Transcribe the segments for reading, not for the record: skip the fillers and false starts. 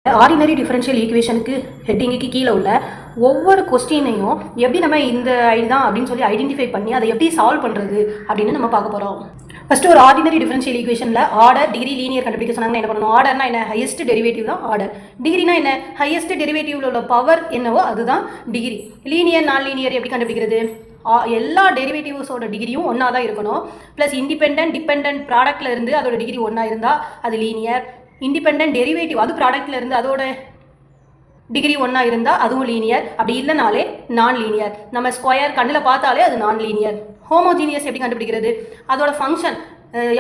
Ordinary differential ஈக்குவேஷனுக்கு ஹெட்டிங்குக்கு கீழே உள்ள ஒவ்வொரு கொஸ்டினையும் எப்படி நம்ம இந்த இதுதான் அப்படின்னு சொல்லி ஐடென்டிஃபை பண்ணி அதை எப்படி சால்வ் பண்ணுறது அப்படின்னு நம்ம பார்க்க போகிறோம். ஃபஸ்ட்டு ஒரு ஆர்டினரி டிஃபரன்ஷியல் ஈக்குவேஷனில் ஆர்டர், டிகிரி, லீனியர் கண்டுபிடிக்க சொன்னாங்க. என்ன பண்ணணும்? ஆர்டர்னா என்ன? ஹையஸ்ட் டெரிவேட்டிவ் தான் ஆர்டர். டிகிரினா என்ன? ஹையஸ்ட் டெரிவேட்டிவ்ல உள்ள பவர் என்னவோ அதுதான் டிகிரி. லீனியர், நான் லீனியர் எப்படி கண்டுபிடிக்கிறது? எல்லா டெரிவேட்டிவ்ஸோட டிகிரியும் ஒன்றா தான் இருக்கணும். ப்ளஸ் இண்டிபெண்டன்ட் டிபெண்டன்ட் ப்ராடக்ட்ல இருந்து அதோட டிகிரி ஒன்றா இருந்தால் அது லீனியர். இண்டிபெண்டன்ட் டெரிவேட்டிவ் அது ப்ராடக்ட்ல இருந்து அதோட டிகிரி ஒன்றா இருந்தால் அதுவும் லீனியர். அப்படி இல்லைனாலே நான் லீனியர். நம்ம ஸ்கொயர் கண்ணில் பார்த்தாலே அது நான் லீனியர். ஹோமோஜீனியஸ் எப்படி கண்டுபிடிக்கிறது? அதோட function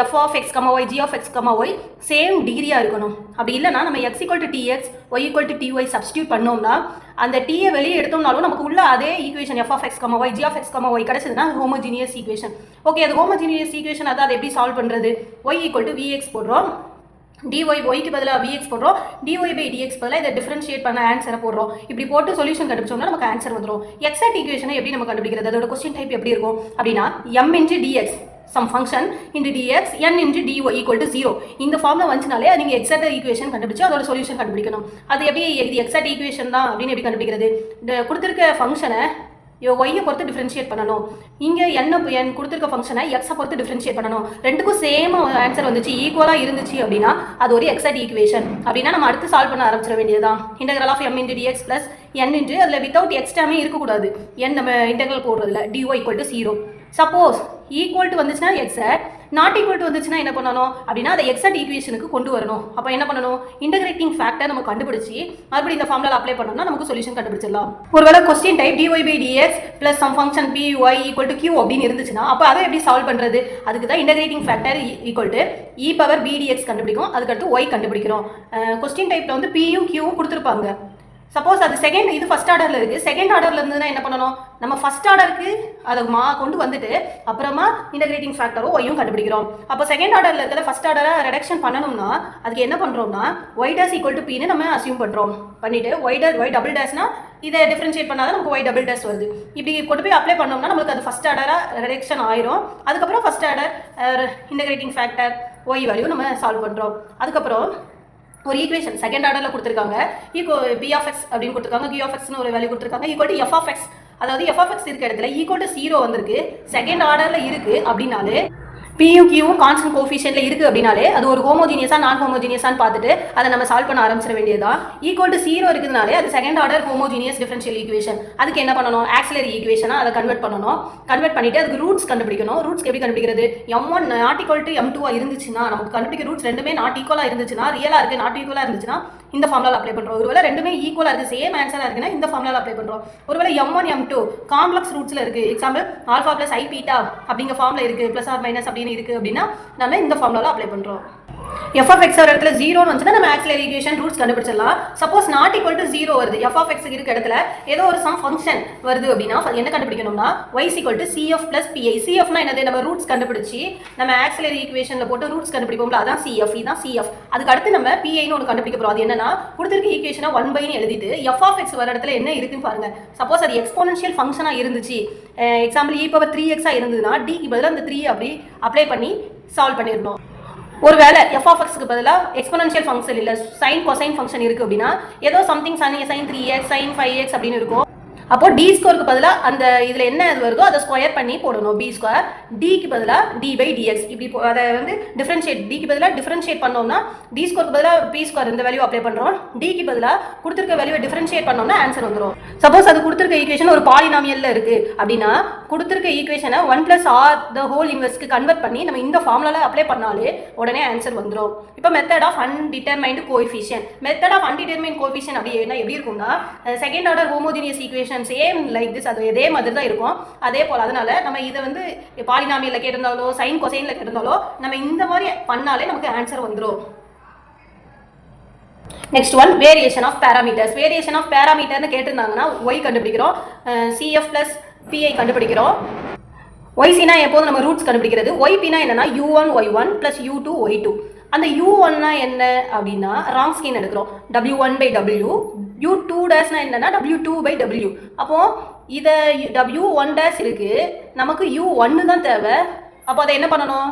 f of x, y, g of x, y same டிகிரியாக இருக்கணும். அப்படி இல்லைனா நம்ம x equal to tx, y equal to ty substitute பண்ணோம்னா அந்த டீயை வெளியே எடுத்தோம்னாலும் நமக்கு உள்ள அதே equation f of x, y, g of x, y கிடைச்சதுன்னா ஹோமோஜீனியஸ் ஈக்குவேஷன். ஓகே, அது ஹோமோஜீனியஸ் ஈக்குவேஷன் அதை எப்படி சால்வ் பண்ணுறது? y equal to vx போடுறோம், dy yக்கு பதிலாக vx போடுறோம், dy by dx பதிலாக இதை டிஃபரன்ஷியேட் பண்ண ஆன்சரை போடுறோம். இப்படி போட்டு சொல்யூஷன் கண்டுபிடிச்சோம்னா நமக்கு ஆன்சர் வந்துடும். எக்ஸாக்ட் ஈக்குவேஷனை எப்படி நம்ம கண்டுபிடிக்கிறது? அதோட கொஸ்டின் டைப் எப்படி இருக்கும் அப்படின்னா m into dx some function into dx n into dy equal to 0. இந்த ஃபார்ம்ல வந்துச்சுனாலே நீங்கள் எக்ஸாக்ட் ஈக்குவேஷன் கண்டுபிடிச்சு அதோட சொல்யூஷன் கண்டுபிடிக்கணும். அது எப்படி இது எக்ஸாக்ட் ஈக்குவேஷன் தான் அப்படின்னு எப்படி கண்டுபிடிக்கிறது? இந்த கொடுத்துருக்க ஃபங்க்ஷனை ஒய்யை பொறுத்து டிஃபரன்ஷியேட் பண்ணணும். இங்கே n கொடுத்துருக்க ஃபங்க்ஷனை எக்ஸை பொறுத்து டிஃபரன்ஷியேட் பண்ணணும். ரெண்டுக்கும் சேம் ஆன்சர் வந்துச்சு, ஈக்குவலாக இருந்துச்சு அப்படின்னா அது ஒரு எக்ஸாக்ட் ஈக்குவேஷன். அப்படின்னா நம்ம அடுத்து சால்வ் பண்ண ஆரம்பிச்சிட வேண்டியதுதான். Integral of m into dx plus n into அதில் வித்தவுட் எக்ஸ் டேமே இருக்கக்கூடாது. n நம்ம இன்டெக்ரல் போடுறதுல dy equal to 0. Suppose equal to வந்துச்சுன்னா எக்ஸாக்ட், நாட் ஈக்குவல் டு வந்துச்சுன்னா என்ன பண்ணணும் அப்படின்னா அதை எக்ஸாக்ட் ஈக்குவேஷனுக்கு கொண்டு வரணும். அப்போ என்ன பண்ணணும்? இன்டகிரேட்டிங் ஃபேக்டர் நம்ம கண்டுபிடிச்சி மறுபடியும் இந்த ஃபார்முலா அப்ளை பண்ணோம்னா நமக்கு சொல்யூஷன் கண்டுபிடிச்சிடலாம். ஒருவேளை question type dy by dx plus some function py equal to q அப்படின்னு இருந்துச்சுன்னா அப்போ அதை எப்படி சால்வ் பண்ணுறது? அதுக்கு தான் integrating factor equal to e power bdx கண்டுபிடிக்கும். அதுக்கடுத்து y கண்டுபிடிக்கிறோம். கொஸ்டின் டைப்பில் வந்து pயும் qவும் கொடுத்துருப்பாங்க. சப்போஸ் அது செகண்ட், இது ஃபஸ்ட் ஆர்டரில் இருக்குது. செகண்ட் ஆர்டரில் இருந்ததுன்னா என்ன பண்ணணும்? நம்ம ஃபஸ்ட் ஆர்டருக்கு அதை கொண்டு வந்துட்டு அப்புறமா இன்டகிரேட்டிங் ஃபேக்டரும் ஒய்யும் கண்டுபிடிக்கிறோம். அப்போ செகண்ட் ஆர்டரில் இருக்கிறத ஃபஸ்ட் ஆர்டரை ரெடக்ஷன் பண்ணணும்னா அதுக்கு என்ன பண்ணுறோம்னா y dash equal to pன்னு நம்ம அசியூம் பண்ணுறோம். பண்ணிவிட்டு y டபுள் டேஷ்னா இதை டிஃபரன்ஷியேட் பண்ணாதான் நமக்கு y டபுள் டேஷ் வருது. இப்படி கொண்டு போய் அப்ளை பண்ணோம்னா நம்மளுக்கு அது ஃபஸ்ட் ஆர்டராக ரெடக்ஷன் ஆயிரும். அதுக்கப்புறம் first order integrating factor y value நம்ம சால்வ் பண்ணுறோம். அதுக்கப்புறம் ஒரு ஈக்குவேஷன் செகண்ட் ஆர்டரில் கொடுத்துருக்காங்க, p of x அப்படின்னு கொடுத்துருக்காங்க, q of xன்னு ஒரு வேல்யூ கொடுத்துருக்காங்க, equal to f of x. அதாவது f of x இருக்க இடத்துல ஈக்குவல் டு 0 வந்திருக்கு, செகண்ட் ஆர்டரில் இருக்குது அப்படின்னாலே பியும் கியூவும் கான்ஸ்டன்ட் கோஃபிஷியன்ட்ல இருக்குது அப்படின்னாலே அது ஒரு ஹோமோஜீனியஸா நான் ஹோமோஜீனியஸான்னு பார்த்துட்டு அதை நம்ம சால்வ் பண்ண ஆரம்பிச்சிட வேண்டியதுதான். ஈக்குவல் டு 0 இருக்குதுனாலே அது second order homogeneous differential equation. அதுக்கு என்ன பண்ணணும்? ஆக்சிலரி ஈக்குவேஷனாக அதை கன்வெர்ட் பண்ணணும். கன்வெர்ட் பண்ணிட்டு அதுக்கு ரூட்ஸ் கண்டுபிடிக்கணும். ரூட்ஸ் எப்படி கண்டுபிடிக்கிறது? m1 not equal to m2 இருந்துச்சுன்னா நமக்கு கண்டுபிடிக்க ரூட்ஸ் ரெண்டுமே நாட் ஈக்குவலாக இருந்துச்சுன்னா, ரியலாக இருக்குது நாட் ஈக்குவலாக இருந்துச்சுன்னா இந்த ஃபார்முலா அப்ளை பண்ணுறோம். ஒருவேளை ரெண்டுமே ஈக்குவலாக இருக்குது, சேம் ஆன்சராக இருக்குன்னா இந்த ஃபார்முலா அப்ளை பண்ணுறோம். ஒருவேளை m1 m2 காம்ப்ளெக்ஸ் ரூட்ஸில் இருக்குது, எக்ஸாம்பிள் ஆல்ஃபா ப்ளஸ் ஐ பீட்டா அப்படிங்கிற ஃபார்மில் இருக்குது, ப்ளஸ் ஆர் மைனஸ் அப்படின்னு இருக்குது அப்படின்னா நம்ம இந்த ஃபார்முலாவில் அப்ளை பண்ணுறோம். f of x ஒரு இடத்துல 0 வந்துச்சுன்னா நம்ம ஆக்சிலரி ஈக்குவேஷன் ரூட்ஸ் கண்டுபிடிச்சிடலாம். சப்போஸ் நாட் ஈக்குவல் டு 0 வருது, f of x இருக்க இடத்துல ஏதோ ஒரு சம் ஃபங்க்ஷன் வருது அப்படின்னா என்ன கண்டுபிடிக்கணும்னா y is equal to cf plus pi. cfனா என்னது? நம்ம ரூட்ஸ் கண்டுபிடிச்சி நம்ம ஆக்சிலரி ஈக்குவேஷனில் போட்டு ரூட்ஸ் கண்டுபிடிப்போம்ல, அதான் cf. இதான் cf. அதுக்கு அடுத்து நம்ம piன்னு ஒன்று கண்டுபிடிக்க போகிறோம். அது என்னன்னா கொடுத்துருக்க ஈக்குவேஷனை 1/ன்னு எழுதிட்டு f of x வர இடத்துல என்ன இருக்குன்னு பாருங்க. சப்போஸ் அது எக்ஸ்போனன்ஷியல் ஃபங்க்ஷனாக இருந்துச்சு, எக்ஸாம்பிள் e பவர் 3x இருந்ததுன்னா டிக்கு பதிலாக அந்த 3 அப்படி அப்ளை பண்ணி சால்வ் பண்ணிடணும். ஒருவேளை f of xக்கு பதிலாக எக்ஸ்போனன்ஷியல் ஃபங்க்ஷன் இல்லை, சைன் கொசைன் ஃபங்க்ஷன் இருக்குது அப்படின்னா ஏதோ something sign 3x sign 5x அப்படின்னு இருக்கும். அப்போ டி ஸ்கொயருக்கு பதிலாக அந்த இதில் என்ன இது வருதோ அதை ஸ்கொயர் பண்ணி போடணும். பி ஸ்கொயர் டிக்கு பதிலாக டி பை டிஎக்ஸ் இப்படி அதை வந்து டிஃபரன்ஷியேட், டிக்கு பதிலாக டிஃபரன்ஷியேட் பண்ணோம்னா டி ஸ்கொயருக்கு பதிலாக பி ஸ்கொயர் இந்த வேல்யூ அப்ளை பண்ணுறோம். டிக்கு பதிலாக கொடுத்துருக்க வேல்யூவை டிஃபரன்ஷியேட் பண்ணோம்னா ஆன்சர் வந்துடும். சப்போஸ் அது கொடுத்துருக்க ஈக்குவேஷன் ஒரு பாலினாமியலில் இருக்குது அப்படின்னா கொடுத்துருக்க ஈக்குவேஷனை 1 + r த ஹோல் இன்வெர்ஸ்க்கு கன்வெர்ட் பண்ணி நம்ம இந்த ஃபார்முலாவில் அப்ளை பண்ணாலே உடனே ஆன்சர் வந்துடும். இப்போ method of undetermined coefficient. Method of undetermined coefficient அப்படின்னா எப்படி இருக்கும்னா second order homogeneous equation same like this, அது இதே மாதிரி தான் இருக்கும். அதே போல் அதனால நம்ம இதை வந்து பாலினாமியலில் கேட்டிருந்தாலோ சைன் கொசைனில் கேட்டிருந்தாலோ நம்ம இந்த மாதிரி பண்ணாலே நமக்கு ஆன்சர் வந்துடும். Next one variation of parameters. Variation of பேராமீட்டர்னு கேட்டிருந்தாங்கன்னா y கண்டுபிடிக்கிறோம், cf plus pi கண்டுபிடிக்கிறோம். ycனா எப்போது நம்ம ரூட்ஸ் கண்டுபிடிக்கிறது, ypனா என்னன்னா u1 y1 plus u2 y2. அந்த u1னா என்ன அப்படின்னா ராங் ஸ்கீன் எடுக்கிறோம், w1 by w. u2 டேஷ்னா என்னன்னா w2 by w. அப்போ இதை w1 டேஷ் இருக்கு, நமக்கு u1 தான் தேவை, அப்போ அதை என்ன பண்ணணும்,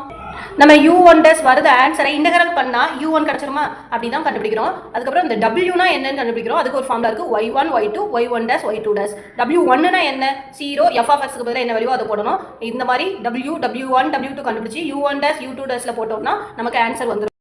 நம்ம u1 டேஸ் வருது ஆன்சரை இன்டெகிரல் பண்ணால் u1 கிடச்சிருமா, அப்படி தான் கண்டுபிடிக்கிறோம். அதுக்கப்புறம் இந்த wனா என்னன்னு கண்டுபிடிக்கிறோம். அதுக்கு ஒரு ஃபார்முலா இருக்குது, y1 y2 y1 days y2 days. w1னா என்ன, 0 f(x)க்கு பதிலாக என்ன வேல்யூ அதை போடணும். இந்த மாதிரி w w1 w2 கண்டுபிடிச்சி u1 டேஸ் u2 டேஸில் போட்டோம்னா நமக்கு ஆன்சர் வந்துடும்.